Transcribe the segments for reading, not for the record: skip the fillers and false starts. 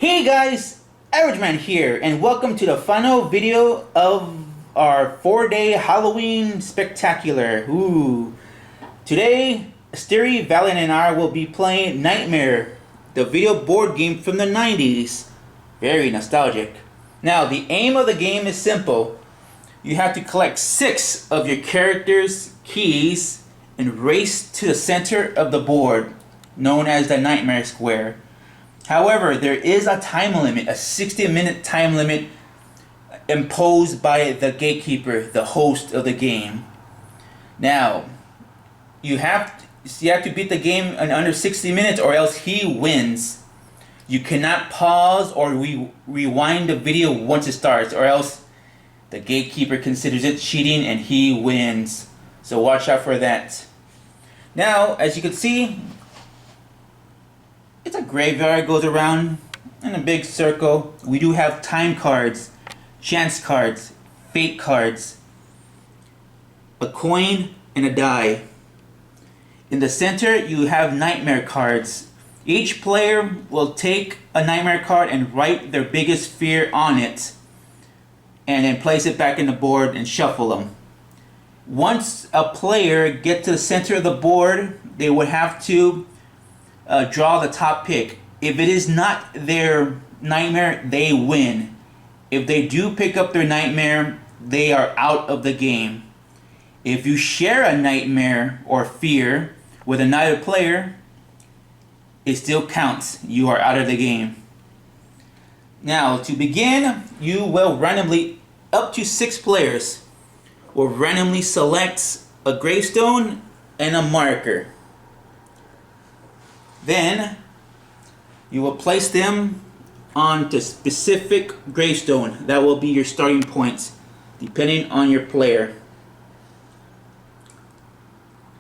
Hey guys, Average Man here, and welcome to the final video of our 4-day Halloween spectacular. Today, Asteri, Valiant, and I will be playing Nightmare, the video board game from the 90s. Very nostalgic. Now, the aim of the game is simple. You have to collect 6 of your character's keys and race to the center of the board, known as the Nightmare Square. However, there is a time limit, a 60-minute time limit imposed by the Gatekeeper, the host of the game. Now, you have to beat the game in under 60 minutes or else he wins. You cannot pause or rewind the video once it starts, or else the Gatekeeper considers it cheating and he wins. So watch out for that. Now, as you can see, it's a graveyard, goes around in a big circle. We do have time cards, chance cards, fate cards, a coin, and a die. In the center, you have nightmare cards. Each player will take a nightmare card and write their biggest fear on it, and then place it back in the board and shuffle them. Once a player gets to the center of the board, they would have to draw the top pick. If it is not their nightmare, they win. If they do pick up their nightmare, they are out of the game. If you share a nightmare or fear with another player, it still counts. You are out of the game. Now, to begin, you will randomly, up to 6 players, will randomly select a gravestone and a marker. Then, you will place them on the specific gravestone. That will be your starting points, depending on your player.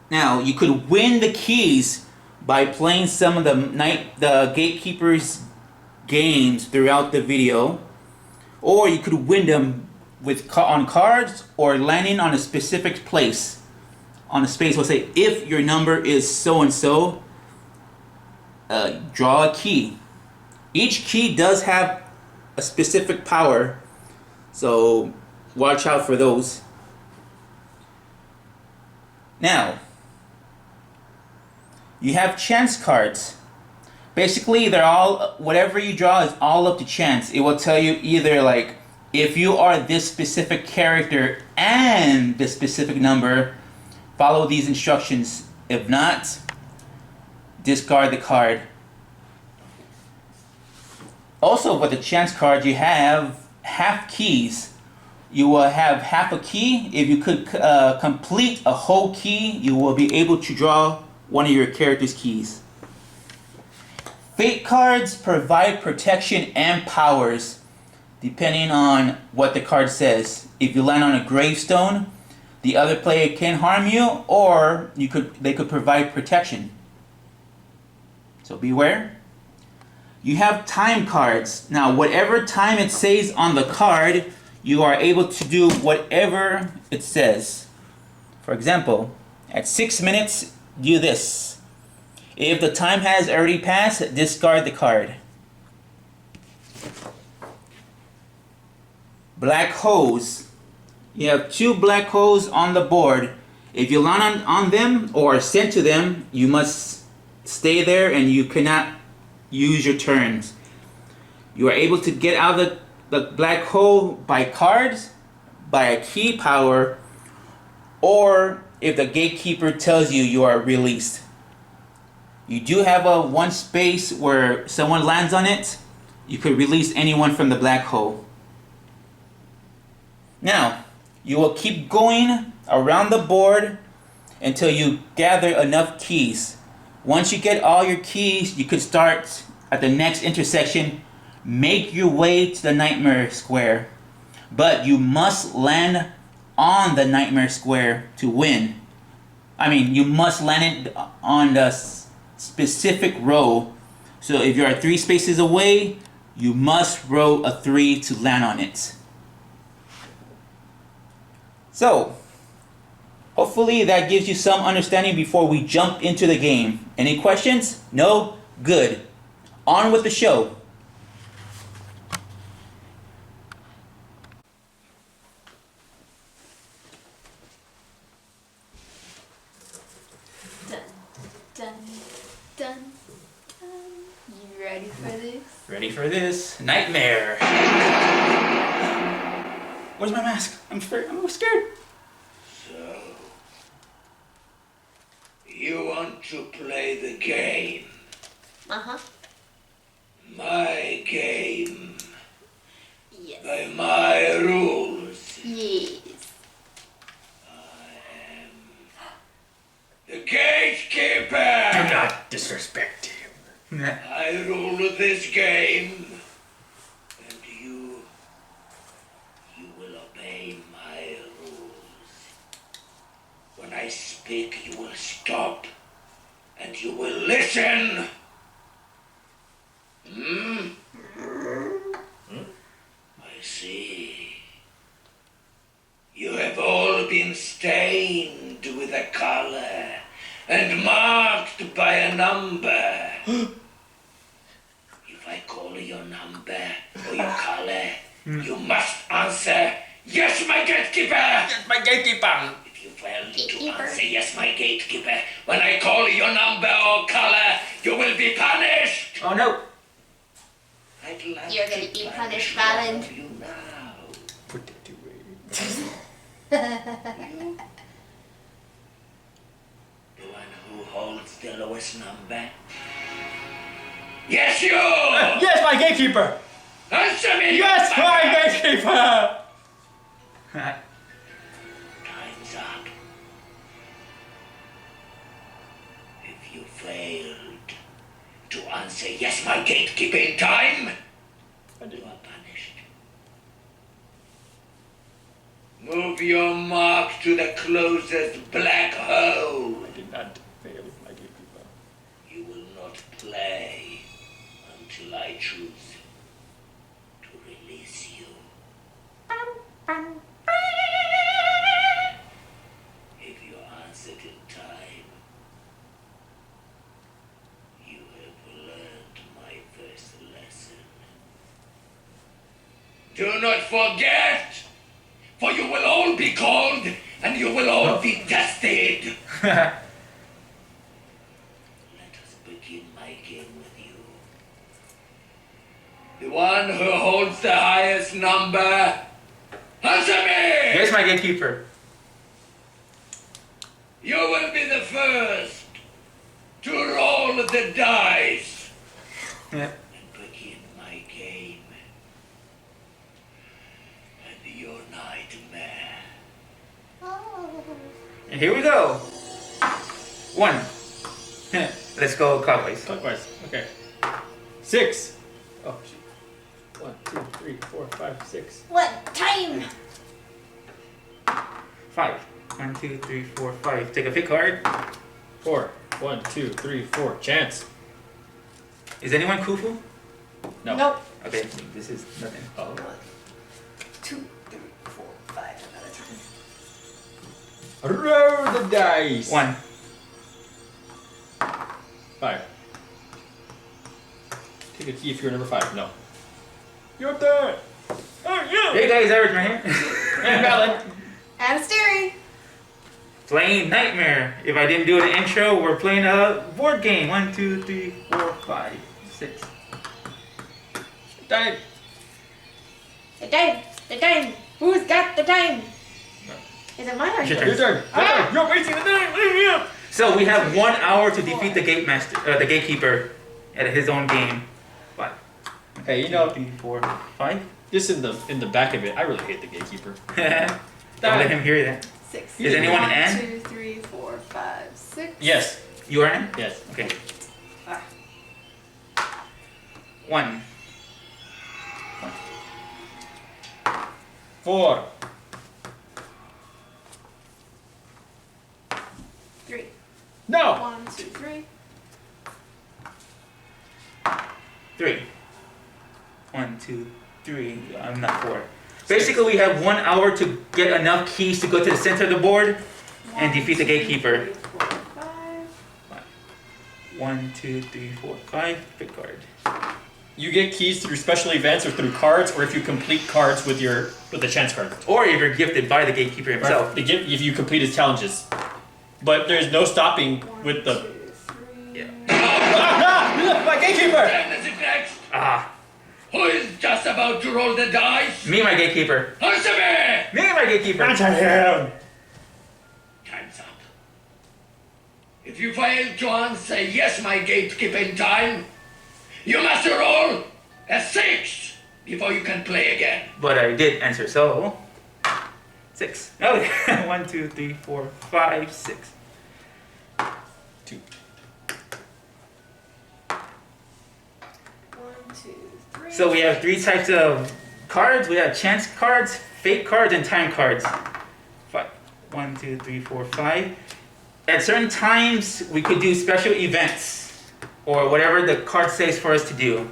Now, you could win the keys by playing some of the Gatekeeper's games throughout the video, or you could win them on cards or landing on a specific place. On a space, we'll say, if your number is so and so, draw a key. Each key does have a specific power, so watch out for those. Now, you have chance cards. Basically, they're all, whatever you draw is all up to chance. It will tell you either like, if you are this specific character and this specific number, follow these instructions. If not, discard the card. Also, with the chance card, you have half keys. You will have half a key. If you could complete a whole key, you will be able to draw one of your character's keys. Fate cards provide protection and powers, depending on what the card says. If you land on a gravestone, the other player can harm you, or they could provide protection. So beware. You have time cards. Now, whatever time it says on the card, you are able to do whatever it says. For example, at 6 minutes, do this. If the time has already passed, discard the card. Black holes. You have 2 black holes on the board. If you land on them or are sent to them, you must stay there and you cannot use your turns. You are able to get out of the black hole by cards, by a key power, or if the Gatekeeper tells you you are released. You do have a one space where someone lands on it. You could release anyone from the black hole. Now, you will keep going around the board until you gather enough keys. Once you get all your keys, you could start at the next intersection, make your way to the Nightmare Square. But you must land on the Nightmare Square to win. I mean, you must land it on the specific row. So if you're 3 spaces away, you must row a 3 to land on it. So, hopefully that gives you some understanding before we jump into the game. Any questions? No? Good. On with the show. Ready for this? Ready for this? Nightmare. Where's my mask? I'm scared. I'm scared. So, you want to play the game? Uh-huh. My game. Yes. By my rules. Yes. The Gatekeeper! Do not disrespect him. I rule this game. And you will obey my rules. When I speak, you will stop. And you will listen. I see. You have all been stained with a color and marked by a number. If I call your number or your color, you must answer, yes, my gatekeeper! Yes, my gatekeeper! If you fail Gatekeeper. to answer, yes, my gatekeeper, when I call your number or color, you will be punished! Oh no. I'd like You're to gonna be punish punished, one Valen. of you now. Put it away. The one who holds the lowest number? Yes, you! Yes, my gatekeeper! Answer me! Yes, you my fucker! gatekeeper! Time's up. If you failed to answer yes, my gatekeeper in time, you are punished. Move your mark to the closest black hole. I did not fail, my gatekeeper. You will not play until I choose to release you. If you answered in time, you have learned my first lesson. Do not forget, for you will all be called and you will all be tested. Let us begin my game with you. The one who holds the highest number. Answer me! Yes, my gatekeeper. You will be the first to roll the dice Yeah. and begin my game. And your nightmare. And here we go. 1. Let's go clockwise. Clockwise. Okay. 6. Oh, shoot. 1, 2, 3, 4, 5, 6. What time? 5. 1, 2, 3, 4, 5. Take a pick card. 4. 1, 2, 3, 4. Chance. Is anyone Khufu? No. Nope. Okay, this is nothing. Oh. 2, 3, 4, 5. Another time. Roll the dice. 1. 5. Take a key if you're number 5. No. Your turn. Oh, yeah. Hey guys, Eric right here. And Valen. And steering. Playing Nightmare. If I didn't do the intro, we're playing a board game. 1, 2, 3, 4, 5, 6. Time. The time. The time. Who's got the time? Is it mine or Your Your yours? turn. Ah! You're wasting the time. Leave me up. So we have 1 hour to defeat the the gatekeeper at his own game. 5. Hey, you know, 3, 4, 5. just in the back of it, I really hate the gatekeeper. Don't let him hear that. 6. Is anyone 1, Ann? 2, 3, 4, 5, 6. Yes. You are in? Yes. Okay. Ah. 1. 4. 3. No. 1, 2, 3. 3. 1, 2, 3. I'm not 4. Basically, we have 1 hour to get enough keys to go to the center of the board and defeat the gatekeeper. 3, 4, 5. 1, 2, 3, 4, 5. Pick card. You get keys through special events or through cards, or if you complete cards with the chance card. Or if you're gifted by the gatekeeper himself. If you complete his challenges. But there's no stopping 1, with the. 2, 3. Yeah. My gatekeeper! Time is it Ah, Who is just about to roll the dice? me, my gatekeeper. Answer me! Me, my gatekeeper. Answer him! Time's up. If you fail to answer yes, my gatekeeper in time, you must roll a 6 before you can play again. But I did answer, so 6. Oh, 1, 2, 3, 4, 5, 6. 2. 1, 2, 3. So we have 3 types of cards. We have chance cards, fate cards, and time cards. 5. 1, 2, 3, 4, 5. At certain times, we could do special events or whatever the card says for us to do.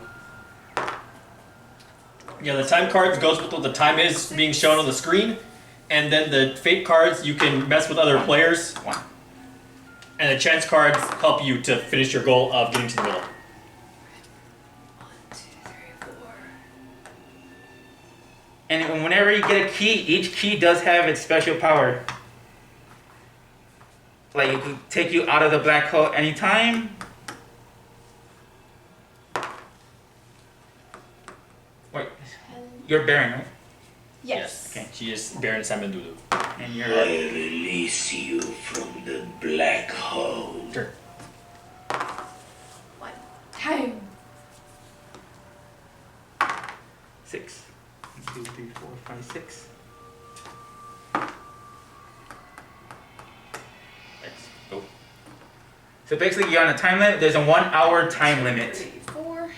Yeah, the time cards goes with what the time is being shown on the screen, and then the fate cards you can mess with other players, 1. and the chance cards help you to finish your goal of getting to the middle. 1, 2, 3, 4. And whenever you get a key, each key does have its special power. Like it could take you out of the black hole anytime. Wait, you're Baron, right? Yes. Okay. She is Baron Samandulu. And I you're release you from the black hole. Turn. 1. Time. 6. 1, 2, 3, 4, 5, 6. Let's go. So basically, you're on a time limit. There's a 1 hour time limit. 3, 4.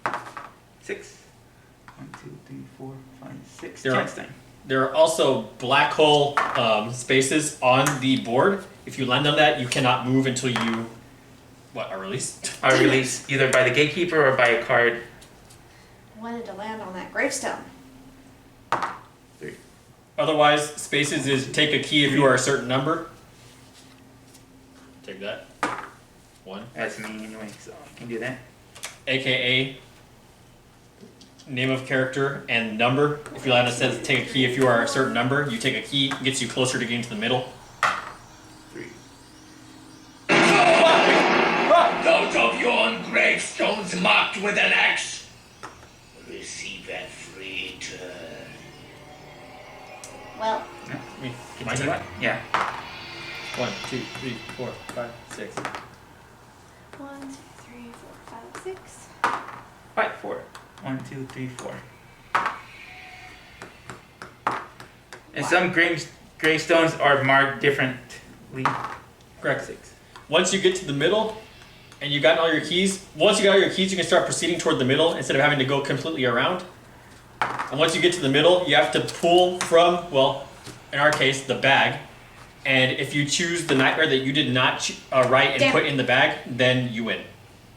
Time. 6. 1, 2, 3, 4, 5, 6. There are- Chance time. There are also black hole spaces on the board. If you land on that, you cannot move until you, are released? Are released either by the gatekeeper or by a card. Wanted to land on that gravestone. 3. Otherwise, spaces is take a key if you are a certain number. Take that. 1. That's me anyway, so I can do that. AKA name of character and number. If you land it says take a key if you are a certain number, you take a key, gets you closer to getting to the middle. 3. Those of you on gravestones marked with an X receive a free turn. Well, Me. My turn? Yeah. 1, 2, 3, 4, 5, 6. 1, 2, 3, 4, 5, 6. 5, 4. 1, 2, 3, 4. And some gravestones are marked differently. Correct. 6. Once you get to the middle and you got all your keys, once you got all your keys, you can start proceeding toward the middle instead of having to go completely around. And once you get to the middle, you have to pull from, well, in our case, the bag. And if you choose the nightmare that you did not write and Damn. put in the bag, then you win.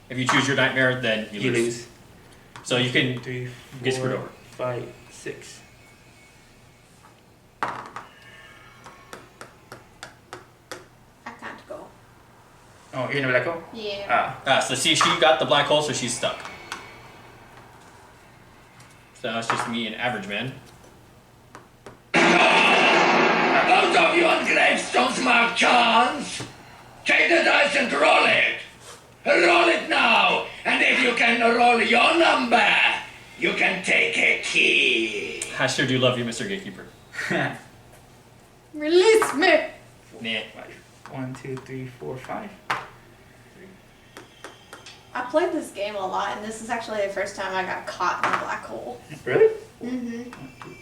If you choose your nightmare, then you lose. So you can 3, 4, get screwed over. 5, 6. I can't go. Oh, you're in the black hole? Yeah. So see, she got the black hole, so she's stuck. So now it's just me and average man. Those of you on gravestones marked chance, take the dice and roll it. Roll it now, and if you can roll your number, you can take a key. I sure do love you, Mr. Gatekeeper. Release me! Nah. 1, 2, 3, 4, 5. I played this game a lot, and this is actually the first time I got caught in a black hole. Really? Mm-hmm. 1, 2, 3,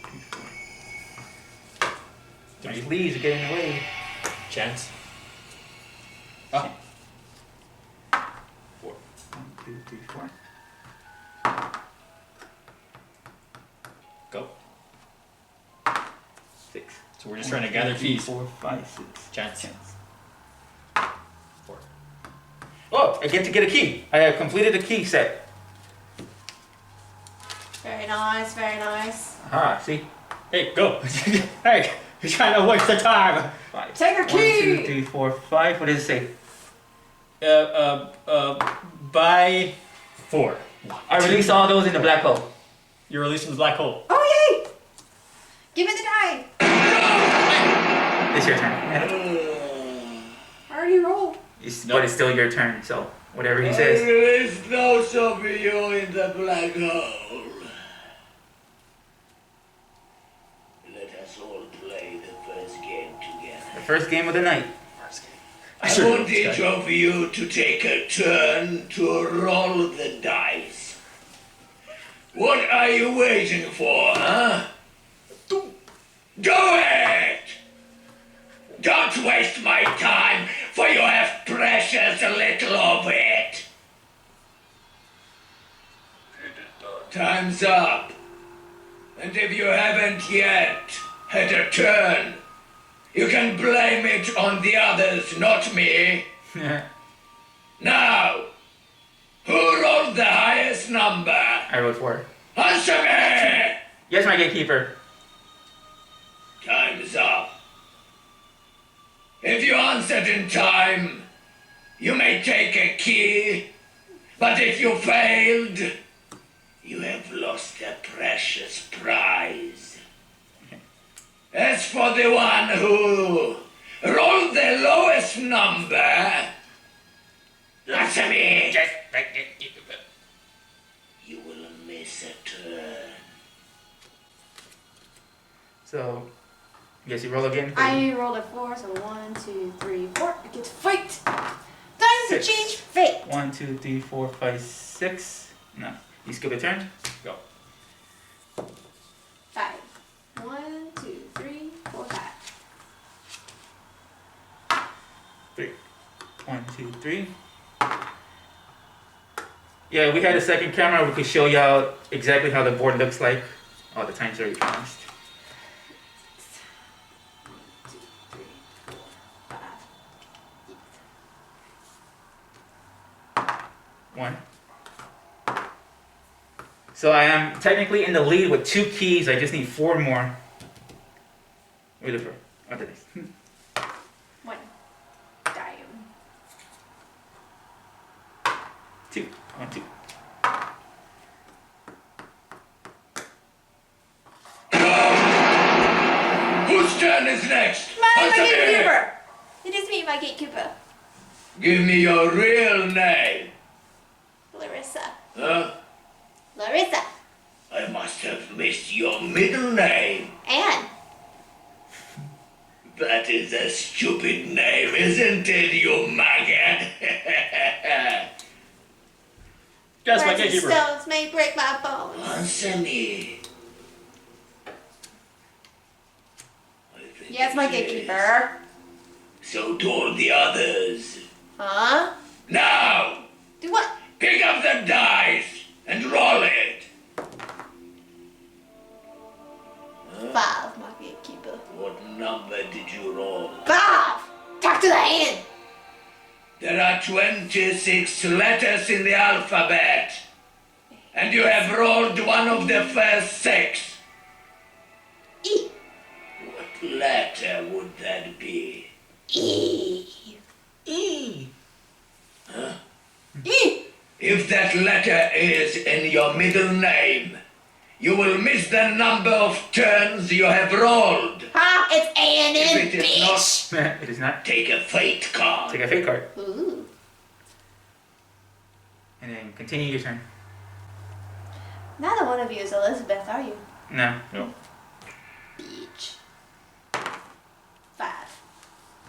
4. These leaves are getting away. Chance. Oh. 4. 1, 2, 3, 4. Go. 6. So we're just trying to gather keys. 4, 5, 6. Chance. 4. Oh, I get to get a key. I have completed a key set. Very nice, very nice. Ah, see? Hey, go. Hey, you're trying to waste the time. 5. Take a 1, key! 2, 3, 4, 5. What does it say? By 4. I released all those in the black hole. You're released from the black hole. Oh, yay! Give me the die! It's your turn. I already rolled. But it's still your turn, so. Whatever he I says. release those of you in the black hole. Let us all play the first game together. The first game of the night. I want each of you to take a turn to roll the dice. What are you waiting for, huh? Do it! Don't waste my time, for you have precious little of it. Time's up. And if you haven't yet had a turn, you can blame it on the others, not me. Now, who rolled the highest number? I rolled 4. Answer me! Yes, my gatekeeper. Time's up. If you answered in time, you may take a key, but if you failed, you have lost a precious prize. As for the one who rolled the lowest number, answer me! Yes, my gatekeeper. You will miss a turn. So, yes, you roll again. I rolled a 4, so 1, 2, 3, 4. I get to fight. Time to 6. change fate. 1, 2, 3, 4, 5, 6. No, you skip a turn. Go. 5. 1, 2, 3, 4, 5. 3. 1, 2, 3. Yeah, we had a second camera. We could show y'all exactly how the board looks like. All the times already promised. 2, 3, 4, 5. 1. So I am technically in the lead with 2 keys. I just need 4 more. Wait for after this. 1. Dime. 2. 1, 2. Whose turn is next? My Answer me! gatekeeper. It is me, my gatekeeper. Give me your real name. Larissa. Huh? Larissa. I must have missed your middle name. Anne. That is a stupid name, isn't it, you maggot? Yes, my Words and gatekeeper. stones may break my bones. Answer me. I think Yes, my it is. gatekeeper. So do all the others. Huh? Now, Do what? pick up the dice and roll it. 5, my gatekeeper. What number did you roll? 5! Talk to the hand! There are 26 letters in the alphabet, and you have rolled one of the first 6. E. What letter would that be? E. E. E. If that letter is in your middle name, you will miss the number of turns you have rolled. Huh? It's Anne If and it is bitch! It is not. Take a fate card. Take a fake card. Ooh. And then continue your turn. Neither one of you is Elizabeth, are you? No. No. Bitch. 5.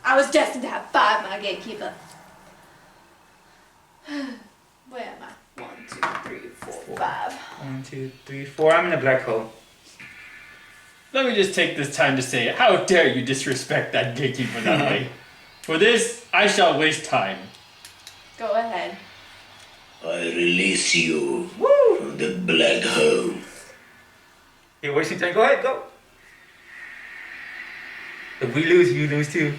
I was destined to have 5, my gatekeeper. Where am I? 1, 2, 3, 4, 5. 1, 2, 3, 4. I'm in a black hole. Let me just take this time to say, how dare you disrespect that gatekeeper that way? For this, I shall waste time. Go ahead. I release you from the black hole. You're wasting time. Go ahead, go. If we lose, you lose too.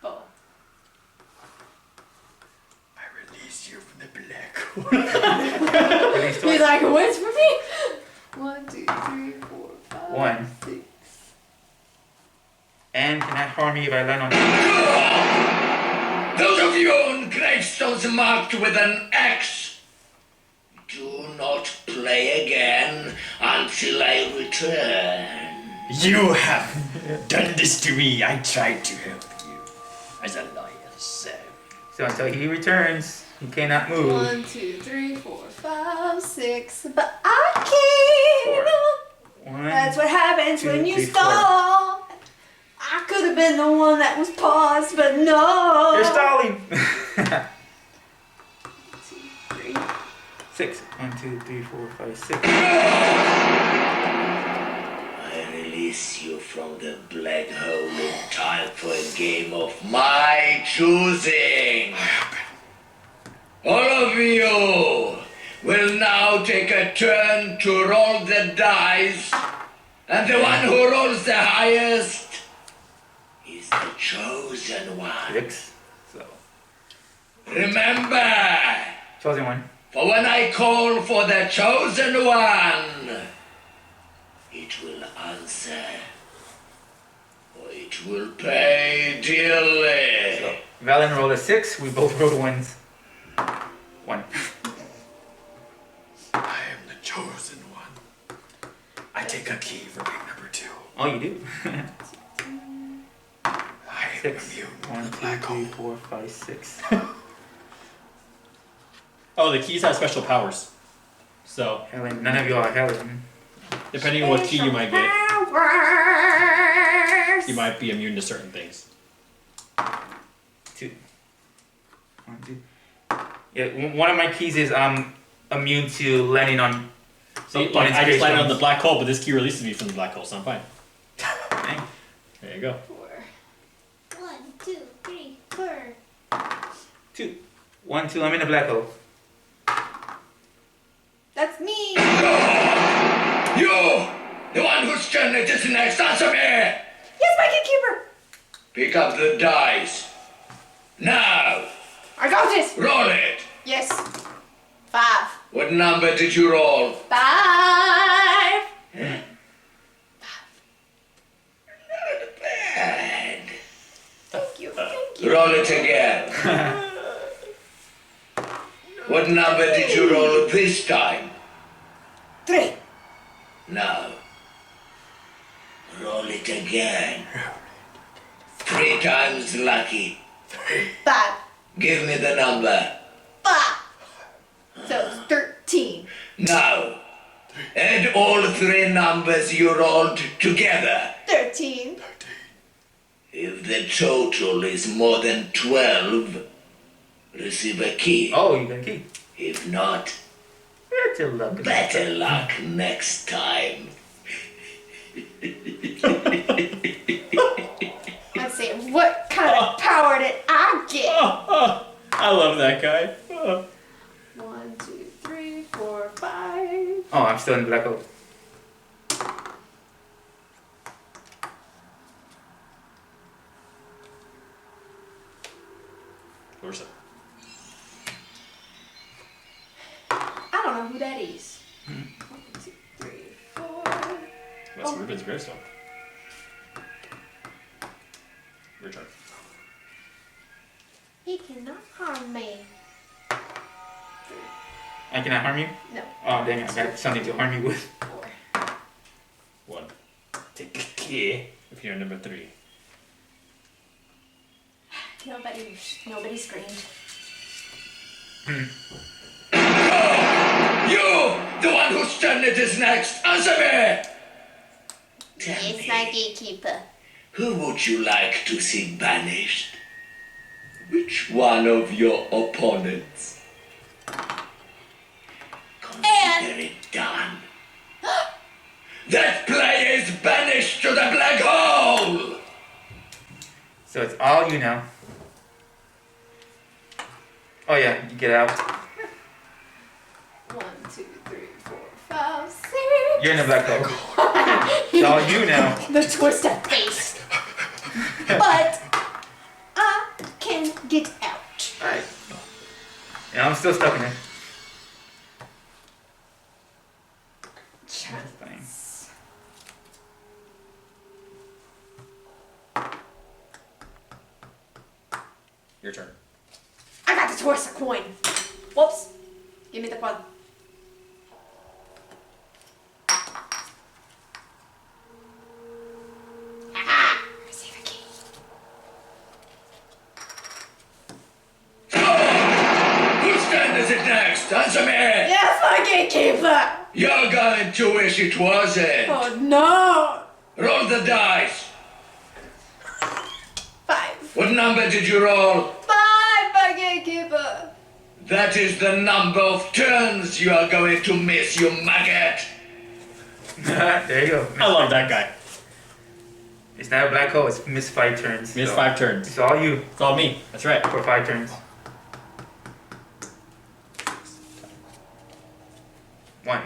4. I release you from the black hole. Release He's twice. like, what's for me? 1, 2, 3, 4, 5. 1. 6. And cannot harm me if I land on you. Those of you on gravestones marked with an X, do not play again until I return. You have done this to me. I tried to help you. 7. So until he returns, he cannot move. 1, 2, 3, 4, 5, 6. But I can't. 1. That's what happens 2, when you 3, 4. stall. I could have been the one that was paused, but no. You're stalling. 2, 3. 6. 1, 2, 3, 4, 5, 6. I release you from the black hole in time for a game of my choosing. All of you will now take a turn to roll the dice, and the one who rolls the highest is the chosen one. 6. So, Remember, chosen one. for when I call for the chosen one, it will answer, or it will pay dearly. So, Valen rolled a 6. We both rolled 1s. 1. I am the chosen one. I take a key for being number 2. Oh, you do. I am 6. immune 1, to the 2, black 3, hole. 4, 5, 6. Oh, the keys have special powers. So, Helen, none of you are Helen. depending on what key you might get, Powers. you might be immune to certain things. 2. 1, 2. Yeah, one of my keys is immune to landing on. See, on like, I just landed on the inspirations. black hole, but this key releases me from the black hole, so I'm fine. Dang. There you go. 4. 1, 2, 3, 4. 2. 1, 2. I'm in the black hole. That's me. You, the one whose turn it is next, answer me! Yes, my gatekeeper. Pick up the dice. Now, I got it. roll it. Yes. 5. What number did you roll? 5. Bad. Thank you. Thank you. Roll it again. What number did you roll this time? 3. Now, roll it again. 3 times lucky. 5. Give me the number. 5. So it's 13. Now, add all 3 numbers you rolled together. 13. If the total is more than 12, receive a key. Oh, you got a key. If not, Better luck. better luck next time. Let's see. What kind of power did I get? I love that guy. 1, 2, 3, 4, 5. Oh, I'm still in the black hole. Where's it? I don't know who that is. 1, 2, 3, 4. That's Ruben's gravestone. Return. He cannot harm me. I cannot harm you? No. Oh, dang it. I got something to harm you with. 4. 1. Take a key if you're number 3. Nobody screamed. You, the one whose turn it is next, answer me! Tell It's me, my gatekeeper. who would you like to see banished? Which one of your opponents? Consider it done. That player is banished to the black hole! So it's all you now. Oh yeah, you get out. 1, 2, 3, 4, 5, 6. You're in the black hole. It's all you now. The twisted face. But I can get out. Alright. Yeah, I'm still stuck in it. Chance. Your turn. I got to toss a coin. Whoops. Give me the coin. Aha! Receive a key. Answer me! Yes, my gatekeeper! You're going to wish it wasn't. Oh no! Roll the dice. 5. What number did you roll? 5, my gatekeeper! That is the number of turns you are going to miss, you maggot. There you go. I love that guy. It's not a black hole, it's missed 5 turns. Missed So 5 turns. It's all you It's all me. That's right. for 5 turns. 1.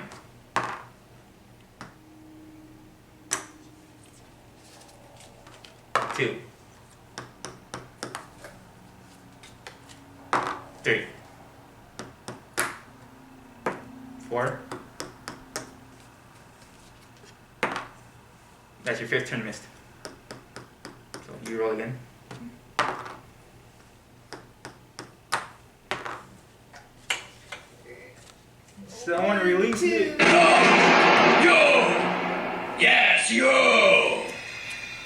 2. 3. 4. That's your 5th turn missed. So you roll again. Someone release it. You! Yes, you!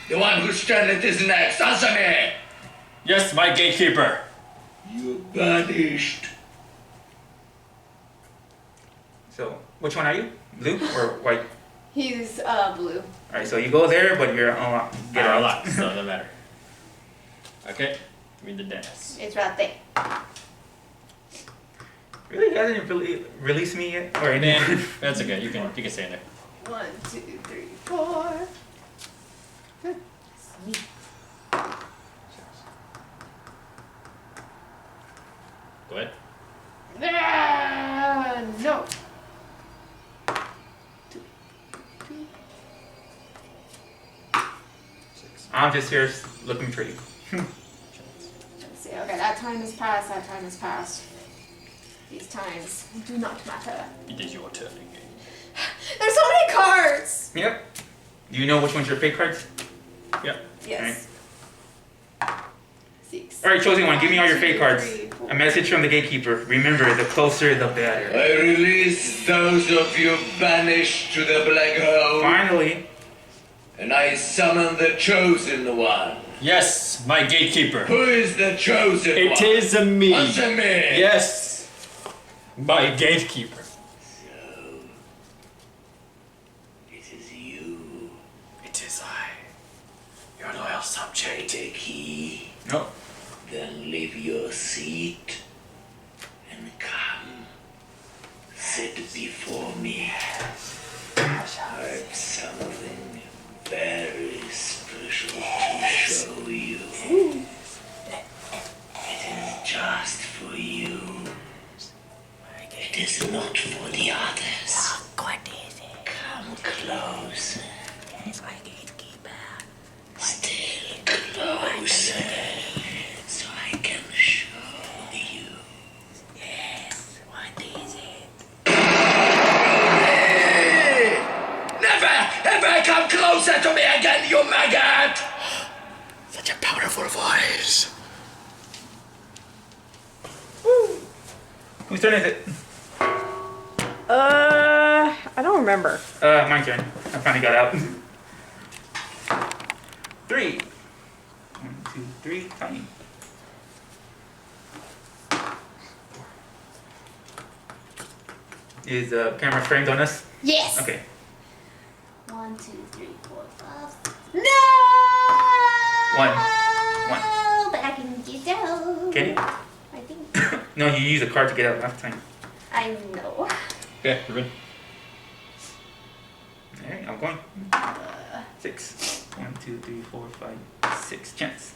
The one whose turn it is next. Answer me! Yes, my gatekeeper. You banished. So, which one are you? Blue or white? He's blue. Alright, so you go there, but you're unlocked. Get our lock, so it doesn't matter. Okay, give me the dance. It's right there. Really? You guys didn't release me yet? Or Man, anything? that's okay. You can stay in there. 1, 2, 3, 4. Good. Sweet. Go ahead. No. 2. I'm just here looking pretty. Let's see. Okay, that time has passed. That time has passed. These times do not matter. It is your turn again. There's so many cards. Yep. Do you know which one's your fake cards? Yep. Yes. 6. Alright, chosen one, give me all your 1, fake 2, cards. 3, 4. A message from the gatekeeper. Remember, the closer the better. I release those of you banished to the black hole, Finally. and I summon the chosen one. Yes, my gatekeeper. Who is the chosen one? It is me. Answer me! Yes, my gatekeeper. So, it is you. It is I, your loyal subject. Take a key, No. then leave your seat, and come. Sit before me. I have something very special to show you. It is just for you. It is not for the others. What is it? Come close. It's my gatekeeper. Still closer. So I can show you. Yes, what is it? Never ever come closer to me again, you maggot! Such a powerful voice. Whose turn is it? I don't remember. My turn. I finally got out. 3. 1, 2, 3. Tiny. Is the camera framed on us? Yes. Okay. 1, 2, 3, 4, 5. No. 1. But I can get out. Can you? I think. No, you used a card to get out last time. I know. Okay, Ruben. Alright, I'm going. 6. 1, 2, 3, 4, 5, 6. Chance.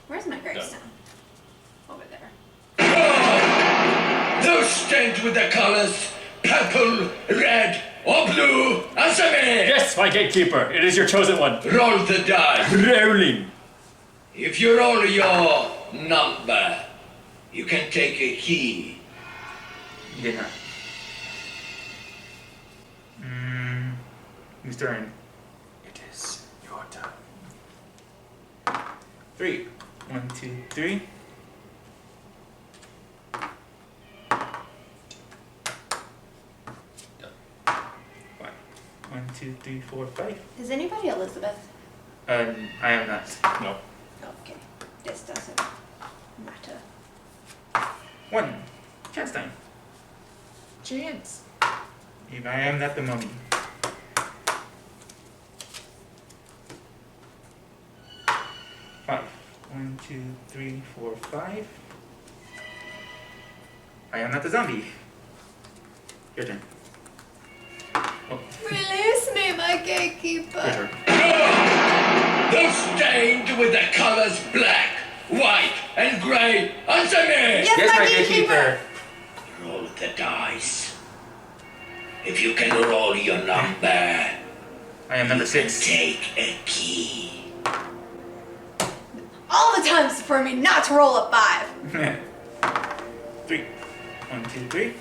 Where's my gravestone? Over there. Those stained with the colors purple, red, or blue, answer me! Yes, my gatekeeper. It is your chosen one. Roll the die. Rolling. If you roll your number, you can take a key. You did not. Whose turn? It is your turn. 3. 1, 2, 3. Five. 1, 2, 3, 4, 5. Is anybody Elizabeth? I am not. No. Okay. This doesn't matter. 1. Chance time. Chance. If I am not the mummy. Five. 1, 2, 3, 4, 5. I am not the zombie. Your turn. Oh, Release me, my gatekeeper. your turn. Those stained with the colors black, white, and gray. Answer me! Yes, my gatekeeper. Roll the dice. If you can roll your number, I am number you can 6. take a key. All the times for me not to roll a 5. 3. 1, 2, 3.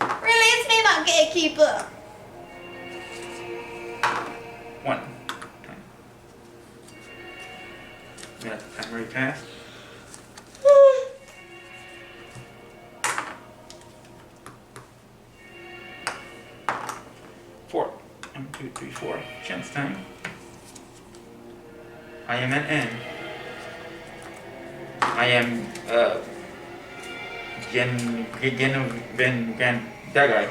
Release me, my gatekeeper. 1. Time. Yeah, time already passed. 4. 1, 2, 3, 4. Chance time. I am an N. I am that guy.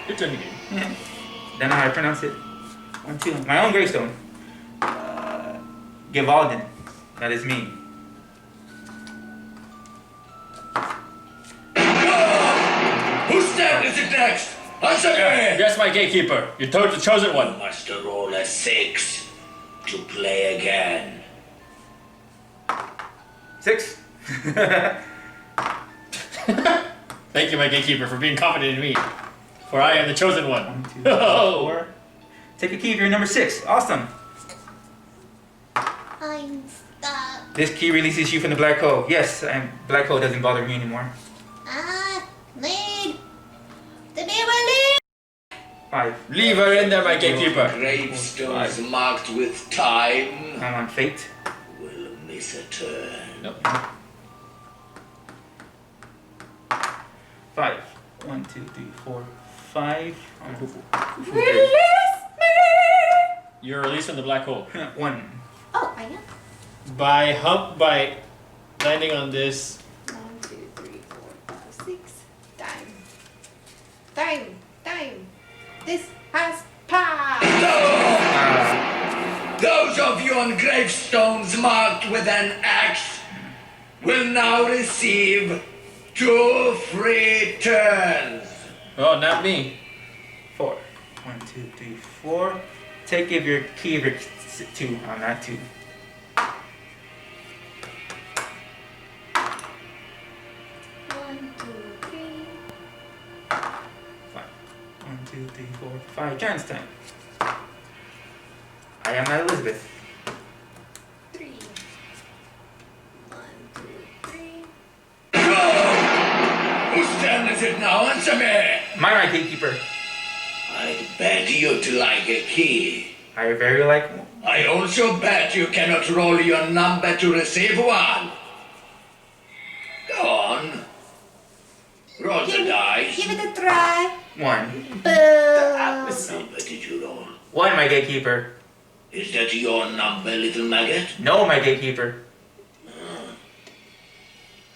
Your turn again. Yeah. Then how I pronounce it. 1, 2. My own gravestone. Givalden. That is me. Whose turn is it next? Answer me! Yes, my gatekeeper. You're the chosen You one. must roll a 6 to play again. 6. Thank you, my gatekeeper, for being confident in me. For I am the chosen one. 1, 2, 3, 4. Take a key if you're number 6. Awesome. I'm stuck. This key releases you from the black hole. Yes, and black hole doesn't bother me anymore. Lead. To be released. 5. Leave her in there, my gatekeeper. Gravestones marked with time I'm on fate. will miss a turn. Nope. 5. 1, 2, 3, 4, 5. Release me. You're released from the black hole. 1. Oh, I am. By landing on this. 1, 2, 3, 4, 5, 6. Time. Time. Time. This has passed. Those of you on gravestones marked with an X will now receive 2 free turns. Oh, not me. 4. 1, 2, 3, 4. Take if your key if you're 2. I'm not 2. 1, 2, 3. 5. 1, 2, 3, 4, 5. Chance time. I am not Elizabeth. 3. 1, 2, 3. Whose turn is it now? Answer me. My gatekeeper. I'd bet you'd like a key. I very like. I also bet you cannot roll your number to receive one. Go on. Roll the dice. Give it a try. 1. What number did you roll? 1, my gatekeeper. Is that your number, little maggot? No, my gatekeeper.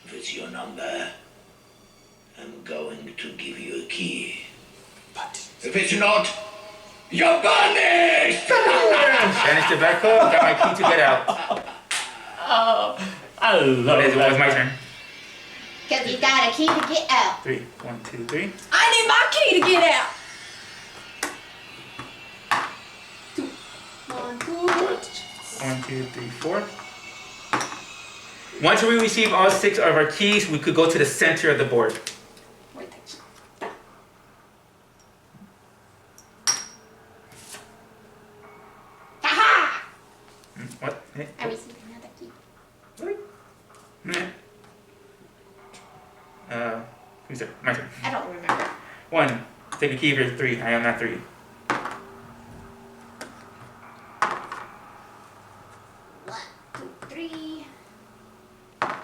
If it's your number, I'm going to give you a key. But If it's not, you're banished! Banished to black hole. Got my key to get out. I love What is it? What was my that. turn? Because you got a key to get out. 3. 1, 2, 3. I need my key to get out. 2. 1, 2. 1, 2, 3, 4. Once we receive all 6 of our keys, we could go to the center of the board. Wait, that's Aha! What? Eh? I received another key. What? Meh. Who's there? My turn. I don't remember. 1. Take a key if you're 3. I am not 3. 1, 2, 3. 5.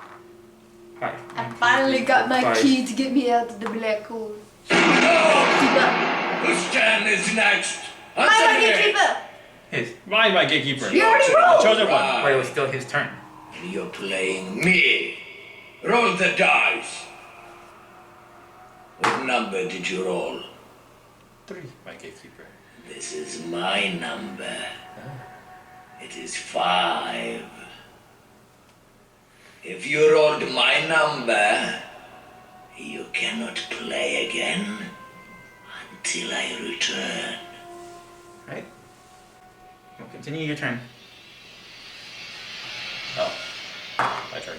I finally got my 5. key to get me out of the black hole. Whose turn is next? My Answer me! gatekeeper! His. Why, my gatekeeper? You already rolled! Chosen one. But it was still his turn. You're playing me. Roll the dice. What number did you roll? 3, my gatekeeper. This is my number. It is 5. If you rolled my number, you cannot play again until I return. Right? We'll continue your turn. Oh, my turn.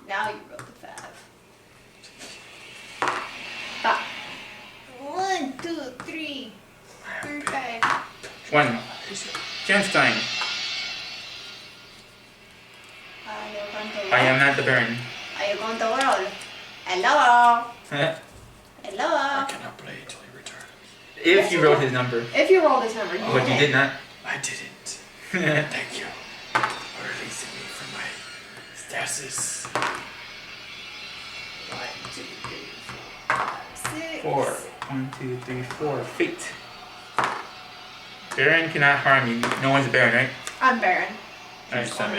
Now you roll the 5. 5. 1, 2, 3, 4, 5. 1. Chance time. Are you going to roll? I am not the Baron. Are you going to roll? Hello? I Hello? cannot play until he returns. If you wrote his number. If you roll this number, you But you win. did not. I didn't. Thank you for releasing me from my stasis. 1, 2, 3, 4, 5, 6. 4. 1, 2, 3, 4. Fate. Baron cannot harm you. No one's Baron, right? I'm Baron. Alright. 7.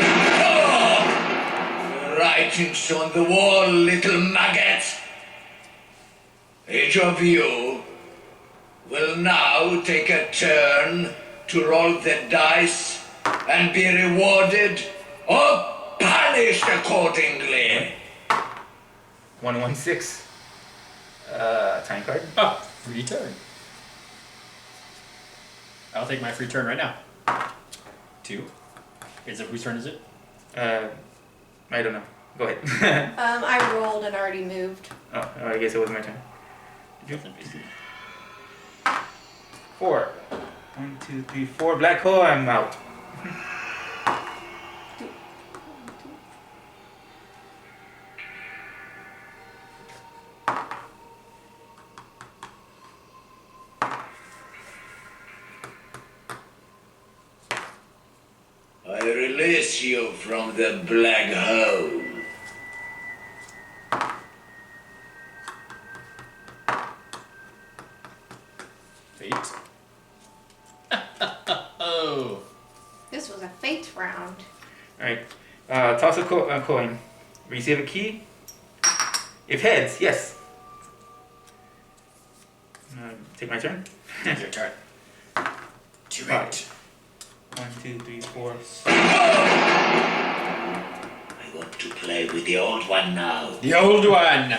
Writings on the wall, little maggot. Each of you will now take a turn to roll the dice and be rewarded or punished accordingly. 116. Time card. Oh, free turn. I'll take my free turn right now. 2. Is it whose turn is it? I don't know. Go ahead. I rolled and already moved. Oh, I guess it was my turn. Yep. 4. 1, 2, 3, 4. Black hole. I'm out. I release you from the black hole. Fate. Oh. This was a fate round. Alright. Toss a coin. Receive a key. If heads, yes. Take my turn. It's your turn. Do it. 1, 2, 3, 4. I want to play with the old one now. The old one.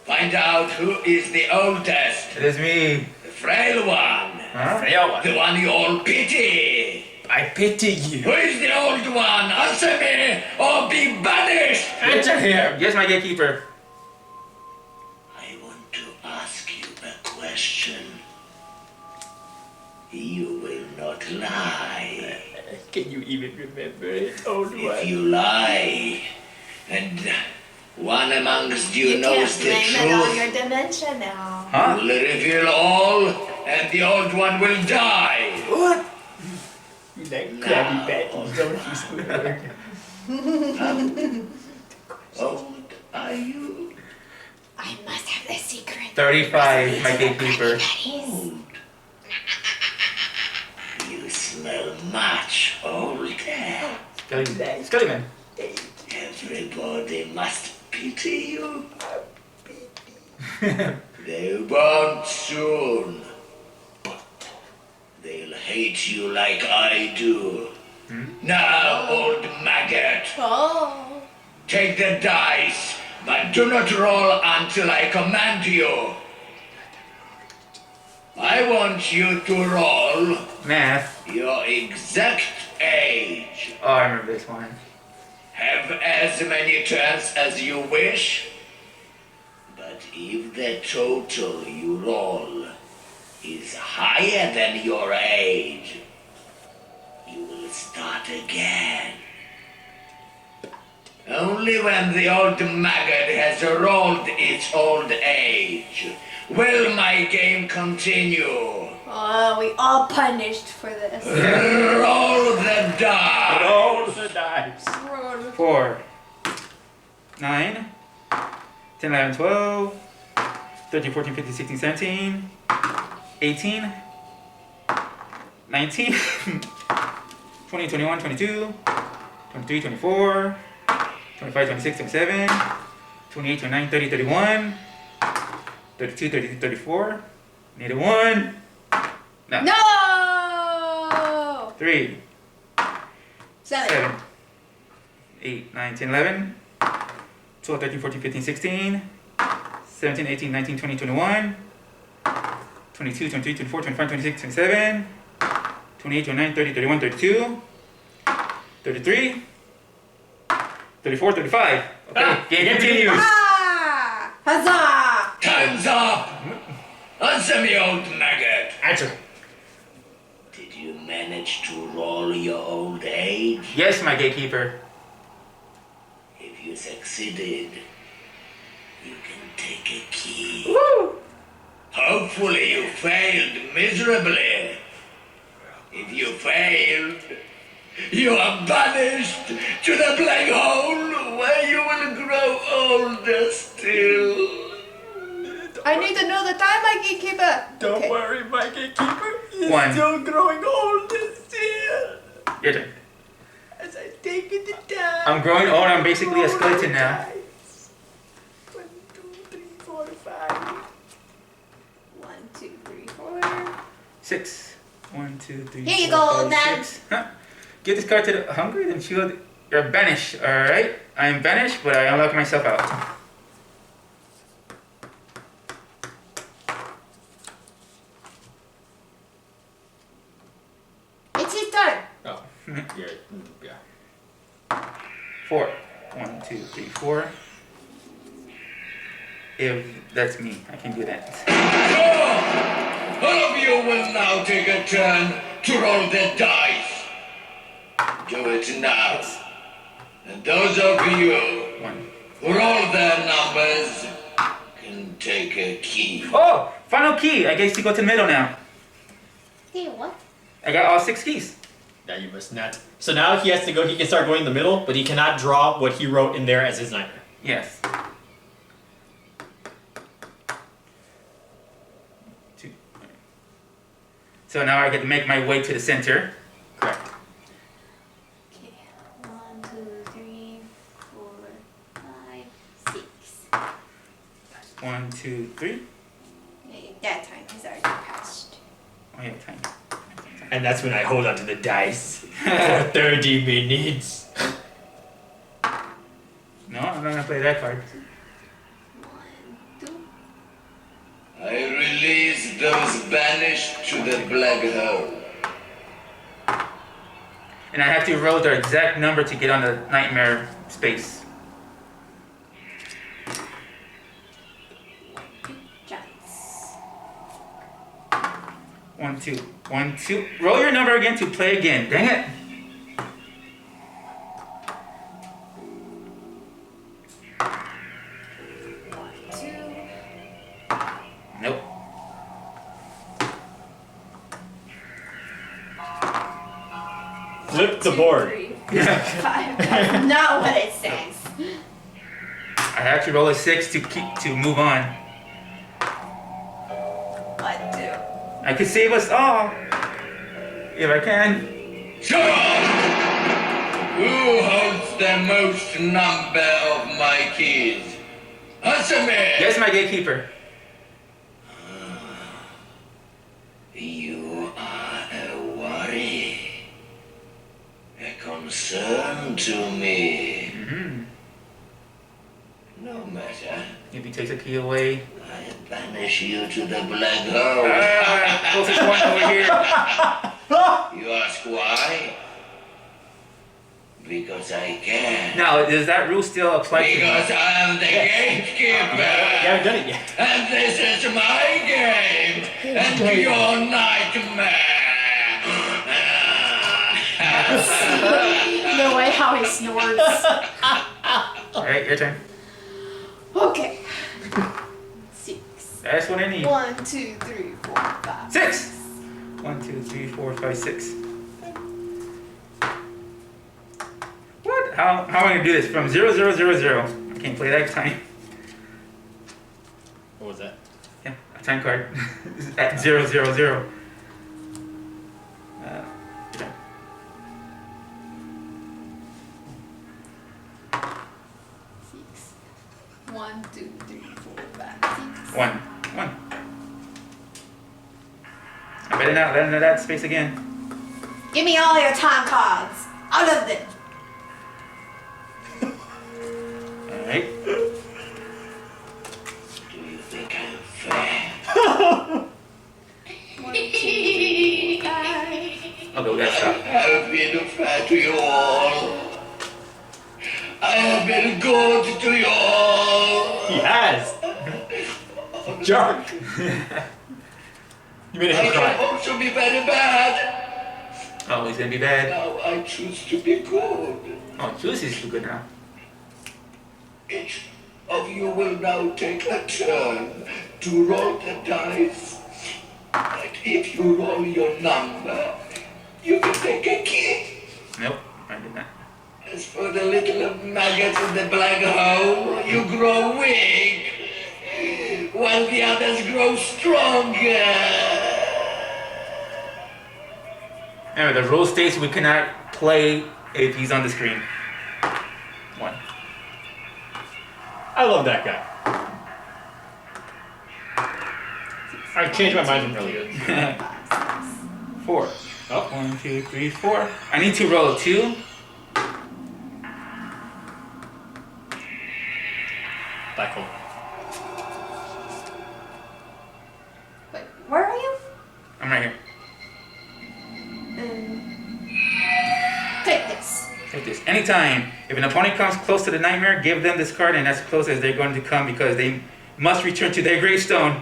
Find out who is the oldest. It is me. The frail one. Huh? Frail one. The one you all pity. I pity Who you. is the old one? Answer me or be banished. Answer him. Yes, my gatekeeper. I want to ask you a question. You will not lie. Can you even remember it, old If one? you lie, and one amongst you, You knows can't the blame it on truth, your dementia now. Huh? will reveal all, and the old one will die. What? You like Now. Krabby Patties, don't you, sweetheart? Old are you? I must have the secret. 35, my gatekeeper. Old. You smell much older. Scullyman. Everybody must pity you. They won't soon. They'll hate you like I do. Now, old maggot, Oh. take the dice, but do not roll until I command you. I want you to roll Math. your exact age. Oh, I remember this one. Have as many turns as you wish, but if the total you roll is higher than your age, you will start again. Only when the old maggot has rolled its old age will my game continue. Oh, we all punished for this. Roll the die. Roll the dice. 4. 9. 10, 11, 12. 13, 14, 15, 16, 17. 18. 19. 20, 21, 22. 23, 24. 25, 26, 27. 28, 29, 30, 31. 32, 33, 34. Need a 1. No. No! 3, 7. 7, 8, 9, 10, 11, 12, 13, 14, 15, 16, 17, 18, 19, 20, 21, 22, 23, 24, 25, 26, 27, 28, 29, 30, 31, 32, 33, 34, 35. Okay, game continues. Ah! Huzzah! Time's up! Answer me, old maggot. Answer. Did you manage to roll your old age? Yes, my gatekeeper. If you succeeded, you can take a key. Woo! Hopefully you failed miserably. If you failed, you are banished to the black hole where you will grow older still. I need to know the time, my gatekeeper. Don't Okay. worry, my gatekeeper. He's 1. still growing old still. Your turn. As I take it down. I'm growing old. I'm basically a skeleton now. 1, 2, 3, 4, 5. 1, 2, 3, 4. 6. 1, 2, 3. Here you 4, go, 5, old man. 6. Huh? Give this card to the hungry, then shield. You're banished. Alright. I am banished, but I unlock myself out. It's his turn. Oh, yeah. 4. 1, 2, 3, 4. If that's me, I can do that. So, all of you will now take a turn to roll the dice. Do it now. And those of you 1. who roll their numbers can take a key. Oh! Final key! I guess you go to the middle now. Hey, what? I got all 6 keys. Now you must not. So now he has to go. He can start going in the middle, but he cannot draw what he wrote in there as his nightmare. Yes. 2. So now I get to make my way to the center. Correct. Okay. 1, 2, 3, 4, 5, 6. 1, 2, 3. Okay, that time has already passed. Oh yeah, time. And that's when I hold onto the dice for 30 minutes. No, I'm not gonna play that card. 1, 2. I release those banished to the black hole. And I have to roll the exact number to get on the nightmare space. Chance. 1, 2, 1, 2. Roll your number again to play again. Dang it! Nope. Flip the board. 3, 4, 5. That's not what it says. I have to roll a 6 to move on. 1, 2. I could save us all if I can. So, who holds the most number of my keys? Answer me! Yes, my gatekeeper. You are a worry, a concern to me. Mm-hmm. No matter, If he takes a key away. I banish you to the black hole. Closest one over here. You ask why? Because I can. Now, does that rule still apply to me? Because I am the gatekeeper. You haven't done it yet. And this is my game. And your nightmare. The way how he snores. Alright, your turn. Okay. 6. That's what I need. 1, 2, 3, 4, 5. 6! 1, 2, 3, 4, 5, 6. What? How am I gonna do this? From 0, 0, 0, 0. I can't play that time. What was that? Yeah, a time card. At 0, 0, 0. Yeah. 6. 1, 2, 3, 4, 5, 6. 1. 1. I better not let into that space again. Give me all your time cards. All of them. Alright. Do you think I'm fair? 1, 2, 3, 4, 5. Okay, we gotta stop. I have been fair to you all. I have been good to you all. He has. Jerk. You made I him can cry. also be very bad. Oh, he's gonna be bad. Now I choose to be good. Oh, Juice is good now. Each of you will now take a turn to roll the dice. And if you roll your number, you can take a key. Nope, I did not. As for the little maggots in the black hole, you grow weak, while the others grow stronger. Remember, the rule states we cannot play if he's on the screen. 1. I love that guy. I changed my mind from earlier. 4. Oh, 1, 2, 3, 4. I need to roll 2. black hole. Wait, where are you? I'm right here. Take this. Take this. Anytime, if an opponent comes close to the nightmare, give them this card, and as close as they're going to come because they must return to their gravestone.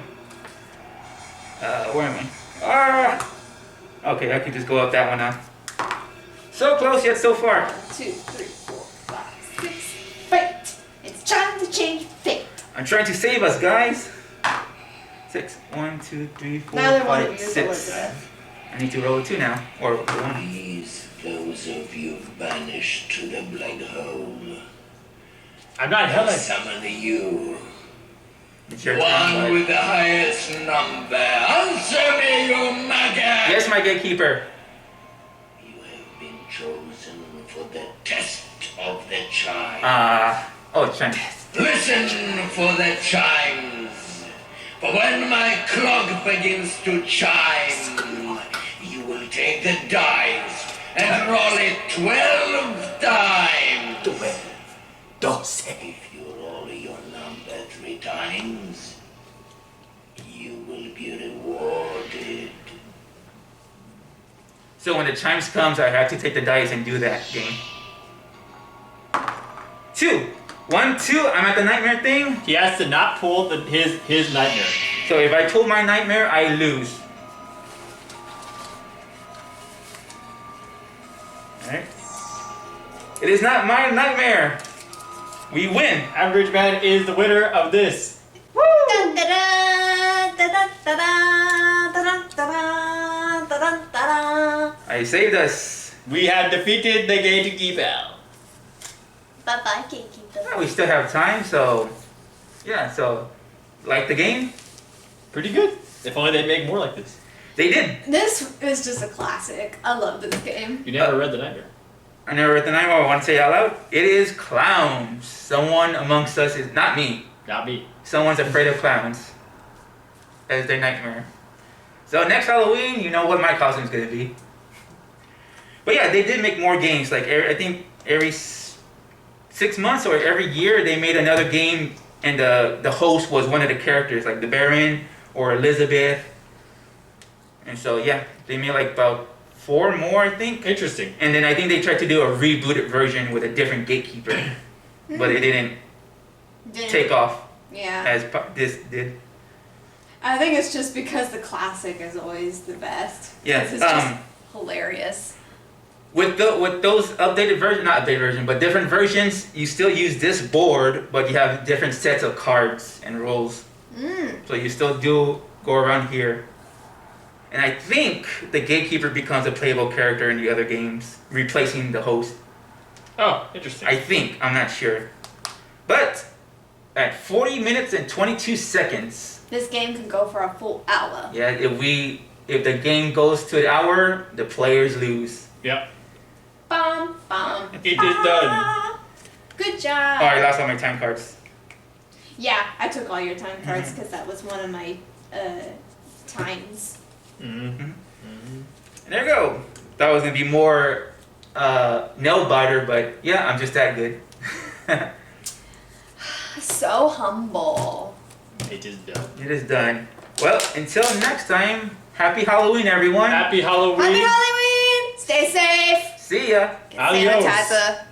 Where am I? Ah! Okay, I can just go up that one now. So close yet so far. 1, 2, 3, 4, 5, 6. Fate. It's time to change fate. I'm trying to save us, guys. 6. 1, 2, 3, 4, Neither one of 5, you is 6. Elizabeth. I need to roll a 2 now, or a 1. Please, those of you banished to the black hole, I'm not I Helen. summon you. It's your One turn. with the highest number. Answer me, you maggot! Yes, my gatekeeper. You have been chosen for the test of the chime. Oh, it's trying. Listen for the chimes. For when my clock begins to chime, you will take the dice and roll it 12 times. 12. If you roll your number 3 times, you will be rewarded. So when the chimes comes, I have to take the dice and do that game. 2. 1, 2. I'm at the nightmare thing. He has to not pull his nightmare. So if I pull my nightmare, I lose. Alright. It is not my nightmare. We win. Average Man is the winner of this. Dun, da, da, da, da, da, da, da, da, da, da, da. I saved us. We have defeated the Gatekeeper. Bye-bye, Gatekeeper. Well, we still have time, so yeah. So, like the game, Pretty good. If only they'd make more like this. they did. This is just a classic. I love this game. You never read the nightmare. I never read the nightmare. I want to say it out loud. It is clowns. Someone amongst us is not me. Not me. Someone's afraid of clowns as their nightmare. So next Halloween, you know what my costume's gonna be. But yeah, they did make more games. Like I think every 6 months or every year, they made another game, and the host was one of the characters, like the Baron or Elizabeth. And so yeah, they made like about 4 more, I think. Interesting. And then I think they tried to do a rebooted version with a different gatekeeper, but it didn't take off Yeah. as this did. I think it's just because the classic is always the best. Yeah, It's just hilarious. With those updated version, not updated version, but different versions, you still use this board, but you have different sets of cards and rules. So you still do go around here. And I think the gatekeeper becomes a playable character in the other games, replacing the host. Oh, interesting. I think, I'm not sure. But at 40 minutes and 22 seconds, This game can go for a full hour. yeah, if the game goes to an hour, the players lose. Yep. Bum, bum. It is done. Good job. Oh, I lost all my time cards. Yeah, I took all your time cards because that was one of my times. And there you go. Thought it was gonna be more nail biter, but yeah, I'm just that good. So humble. It is done. It is done. Well, until next time, happy Halloween, everyone. Happy Halloween. Happy Halloween! Stay safe. See ya. Get Adios. sanitizer.